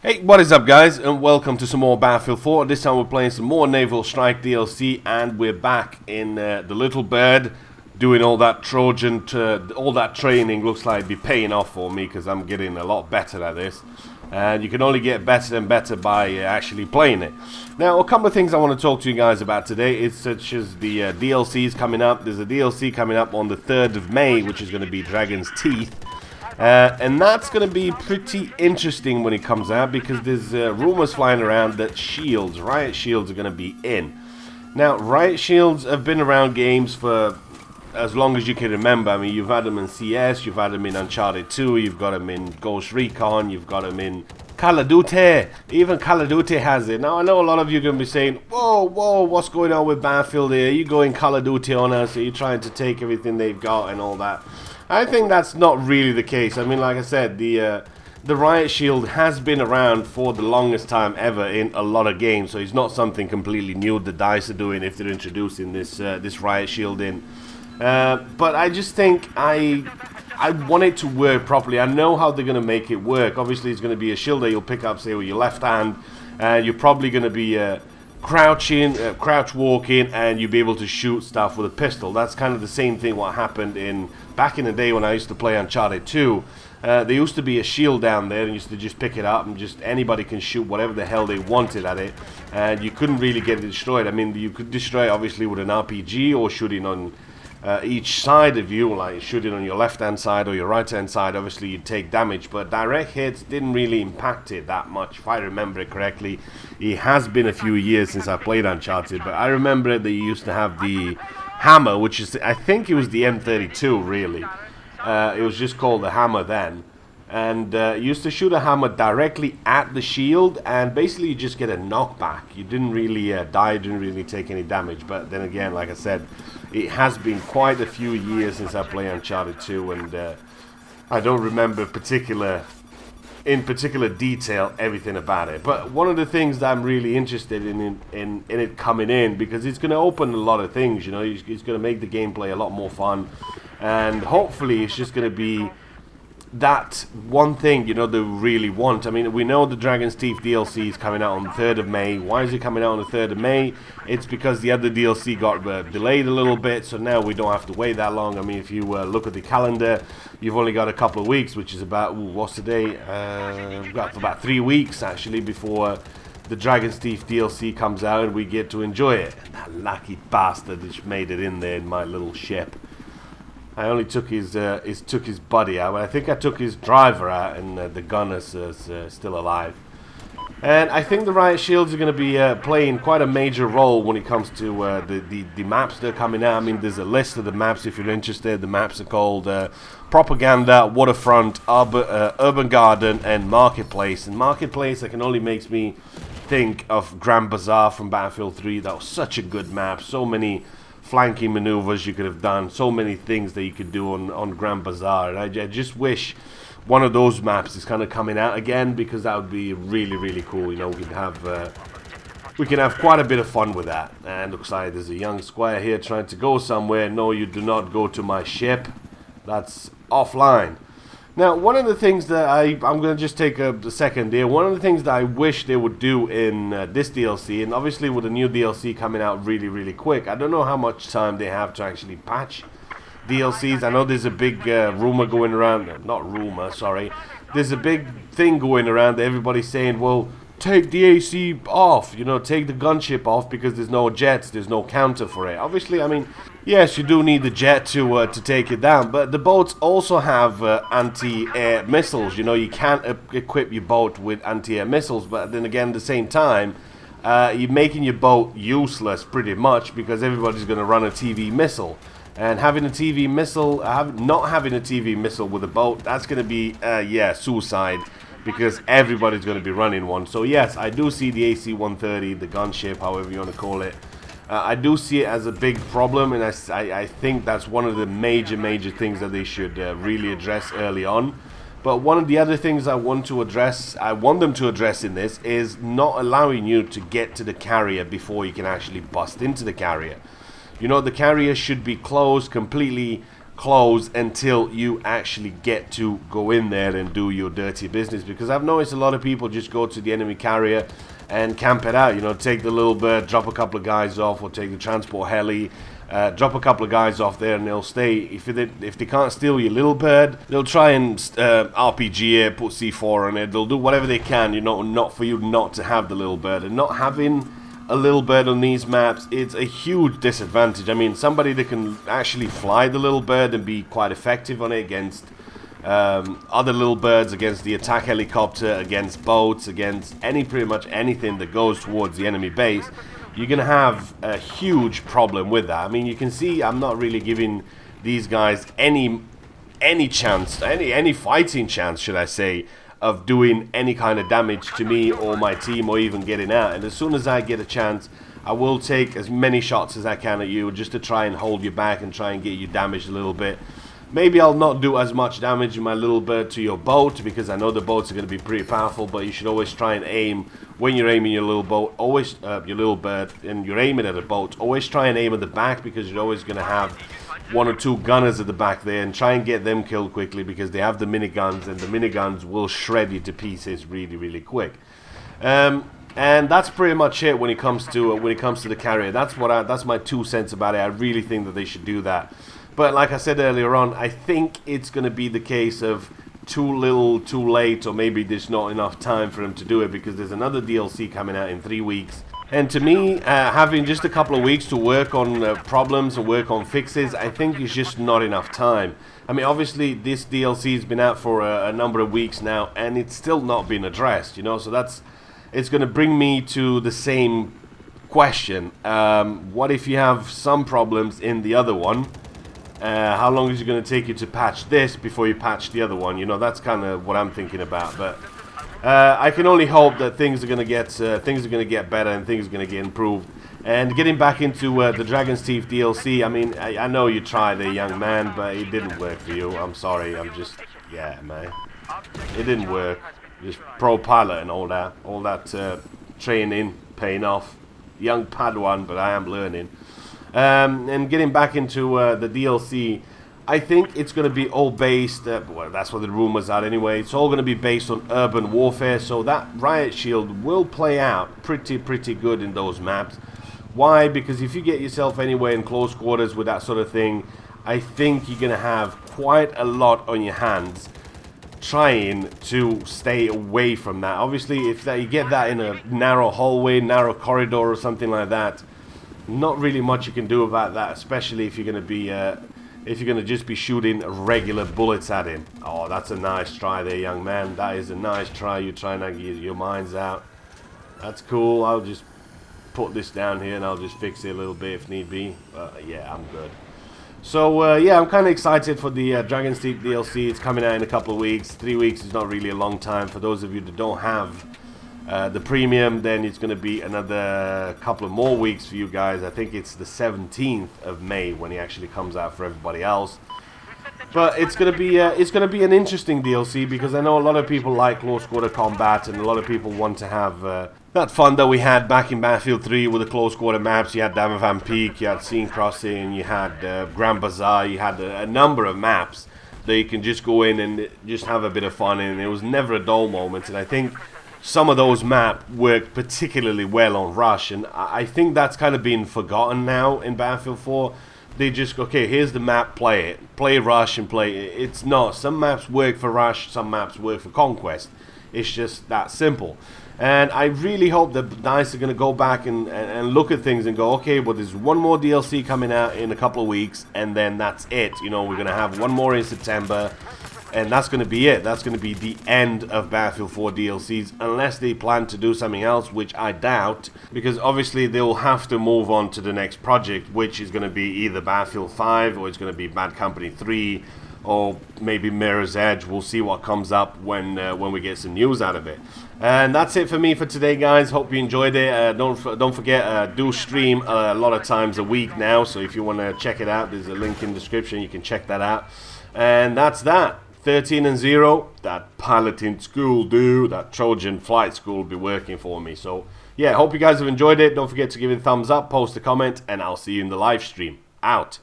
Hey, what is up guys, and welcome to some more Battlefield 4. This time we're playing some more Naval Strike DLC, and we're back in the Little Bird, doing all that Trojan, all that training looks like be paying off for me, because I'm getting a lot better at this. And you can only get better and better by actually playing it. Now, a couple of things I want to talk to you guys about today is such as the DLCs coming up. There's a DLC coming up on the 3rd of May, which is going to be Dragon's Teeth. And that's going to be pretty interesting when it comes out, because there's rumors flying around that Riot Shields are going to be in. Now, Riot Shields have been around games for as long as you can remember. I mean, you've had them in CS, you've had them in Uncharted 2, you've got them in Ghost Recon, you've got them in Call of Duty. Even Call of Duty has it. Now, I know a lot of you are going to be saying, whoa, what's going on with Battlefield here? Are you going Call of Duty on us? Are you trying to take everything they've got and all that? I think that's not really the case. I mean, like I said, the Riot Shield has been around for the longest time ever in a lot of games, so it's not something completely new the DICE are doing if they're introducing this Riot Shield in. But I just think I want it to work properly. I know how they're going to make it work. Obviously, it's going to be a shield that you'll pick up, say, with your left hand, and you're probably going to be crouch walking, and you'll be able to shoot stuff with a pistol. That's kind of the same thing what happened back in the day when I used to play Uncharted 2. There used to be a shield down there, and you used to just pick it up, and just anybody can shoot whatever the hell they wanted at it, and you couldn't really get it destroyed. I mean, you could destroy it obviously with an RPG or shooting on each side of you, like shooting on your left hand side or your right hand side. Obviously you'd take damage, but direct hits didn't really impact it that much, if I remember it correctly. It has been a few years since I played Uncharted, but I remember that you used to have the hammer, which is, I think it was the M32 really. It was just called the hammer then, and you used to shoot a hammer directly at the shield, and basically you just get a knockback. You didn't really die, didn't really take any damage. But then again, like I said, it has been quite a few years since I played Uncharted 2, and I don't remember in particular detail everything about it. But one of the things that I'm really interested in it coming in, because it's going to open a lot of things, you know. It's going to make the gameplay a lot more fun, and hopefully it's just going to be that one thing, you know, they really want. I mean, we know the Dragon's Teeth DLC is coming out on the 3rd of May. Why is it coming out on the 3rd of May? It's because the other DLC got delayed a little bit, so now we don't have to wait that long. I mean, if you look at the calendar, you've only got a couple of weeks, which is about, what's the day? We've got about 3 weeks, actually, before the Dragon's Teeth DLC comes out, and we get to enjoy it. And that lucky bastard just made it in there in my little ship. I only took his buddy out, but I think I took his driver out, and the gunner's still alive. And I think the Riot Shields are going to be playing quite a major role when it comes to the maps that are coming out. I mean, there's a list of the maps if you're interested. The maps are called Propaganda, Waterfront, Urban Garden, and Marketplace. And Marketplace, that can only makes me think of Grand Bazaar from Battlefield 3. That was such a good map. So many flanking maneuvers you could have done, so many things that you could do on Grand Bazaar, and I just wish one of those maps is kind of coming out again, because that would be really, really cool. You know, we can have quite a bit of fun with that. And looks like there's a young squire here trying to go somewhere. No, you do not go to my ship. That's offline. Now, one of the things that I'm going to just take a second here. One of the things that I wish they would do in this DLC, and obviously with the new DLC coming out really, really quick, I don't know how much time they have to actually patch DLCs. I know there's a big rumor going around, not rumor, sorry. There's a big thing going around that everybody's saying, well, take the AC off, you know, take the gunship off, because there's no jets, there's no counter for it. Obviously, I mean, yes, you do need the jet to take it down, but the boats also have anti-air missiles. You know, you can't equip your boat with anti-air missiles, but then again, at the same time, you're making your boat useless pretty much, because everybody's going to run a TV missile. And having a TV missile, not having a TV missile with a boat, that's going to be, suicide, because everybody's going to be running one. So yes, I do see the AC-130, the gunship, however you want to call it. I do see it as a big problem, and I think that's one of the major things that they should really address early on. But one of the other things I want them to address in this, is not allowing you to get to the carrier before you can actually bust into the carrier. You know, the carrier should be closed completely close until you actually get to go in there and do your dirty business. Because I've noticed a lot of people just go to the enemy carrier and camp it out, you know, take the little bird, drop a couple of guys off, or take the transport heli, drop a couple of guys off there, and they'll stay. If they can't steal your little bird, they'll try and RPG it, put C4 on it. They'll do whatever they can, you know, not for you not to have the little bird. And not having a little bird on these maps, it's a huge disadvantage. I mean, somebody that can actually fly the little bird and be quite effective on it against other little birds, against the attack helicopter, against boats, against pretty much anything that goes towards the enemy base, you're gonna have a huge problem with that. I mean, you can see I'm not really giving these guys any chance, any fighting chance, should I say, of doing any kind of damage to me or my team, or even getting out. And as soon as I get a chance, I will take as many shots as I can at you, just to try and hold you back and try and get you damaged a little bit. Maybe I'll not do as much damage in my little bird to your boat, because I know the boats are going to be pretty powerful, but you should always try and aim, when you're aiming your little boat, always, your little bird, and you're aiming at a boat, always try and aim at the back, because you're always going to have one or two gunners at the back there, and try and get them killed quickly, because they have the miniguns, and the miniguns will shred you to pieces really, really quick. And that's pretty much it when it comes to the carrier. That's my 2 cents about it. I really think that they should do that. But like I said earlier on, I think it's going to be the case of too little, too late, or maybe there's not enough time for them to do it, because there's another DLC coming out in 3 weeks. And to me, having just a couple of weeks to work on problems and work on fixes, I think is just not enough time. I mean, obviously, this DLC has been out for a number of weeks now, and it's still not been addressed, you know, so it's going to bring me to the same question. What if you have some problems in the other one? How long is it going to take you to patch this before you patch the other one? You know, that's kind of what I'm thinking about. But I can only hope that things are going to get better, and things are going to get improved. And getting back into the Dragon's Teeth DLC, I mean, I know you tried it, young man, but it didn't work for you. I'm sorry. Yeah, man, it didn't work. Just pro pilot and all that training paying off. Young Padawan, but I am learning. And getting back into the DLC, I think it's going to be all based, well, that's what the rumors are anyway, it's all going to be based on urban warfare, so that Riot Shield will play out pretty good in those maps. Why? Because if you get yourself anywhere in close quarters with that sort of thing, I think you're going to have quite a lot on your hands trying to stay away from that. Obviously, if you get that in a narrow hallway, narrow corridor or something like that, not really much you can do about that, especially if you're going to just be shooting regular bullets at him. Oh, that's a nice try there, young man. That is a nice try. You're trying to get your minds out. That's cool. I'll just put this down here and I'll just fix it a little bit if need be. Yeah, I'm good. So, yeah, I'm kind of excited for the Dragon's Teeth DLC. It's coming out in a couple of weeks. 3 weeks is not really a long time. For those of you that don't have the premium, then it's going to be another couple of more weeks for you guys. I think it's the 17th of May when it actually comes out for everybody else. But it's going to be an interesting DLC, because I know a lot of people like close quarter combat, and a lot of people want to have that fun that we had back in Battlefield 3 with the close quarter maps. You had Damavan Peak, you had Scene Crossing, you had Grand Bazaar, you had a number of maps that you can just go in and just have a bit of fun in. It was never a dull moment, and I think some of those maps worked particularly well on Rush, and I think that's kind of been forgotten now in Battlefield 4. They just, okay, here's the map, play it. Play Rush and play it. It's not. Some maps work for Rush, some maps work for Conquest. It's just that simple. And I really hope that DICE are going to go back and look at things and go, okay, well, there's one more DLC coming out in a couple of weeks, and then that's it. You know, we're going to have one more in September, and that's going to be it. That's going to be the end of Battlefield 4 DLCs, unless they plan to do something else, which I doubt, because obviously they'll have to move on to the next project, which is going to be either Battlefield 5, or it's going to be Bad Company 3, or maybe Mirror's Edge. We'll see what comes up when we get some news out of it. And that's it for me for today, guys. Hope you enjoyed it. Don't forget, do stream a lot of times a week now, so if you want to check it out, there's a link in the description. You can check that out. And that's that. 13-0, that piloting school, dude, that Trojan flight school will be working for me. So, yeah, hope you guys have enjoyed it. Don't forget to give it a thumbs up, post a comment, and I'll see you in the live stream. Out.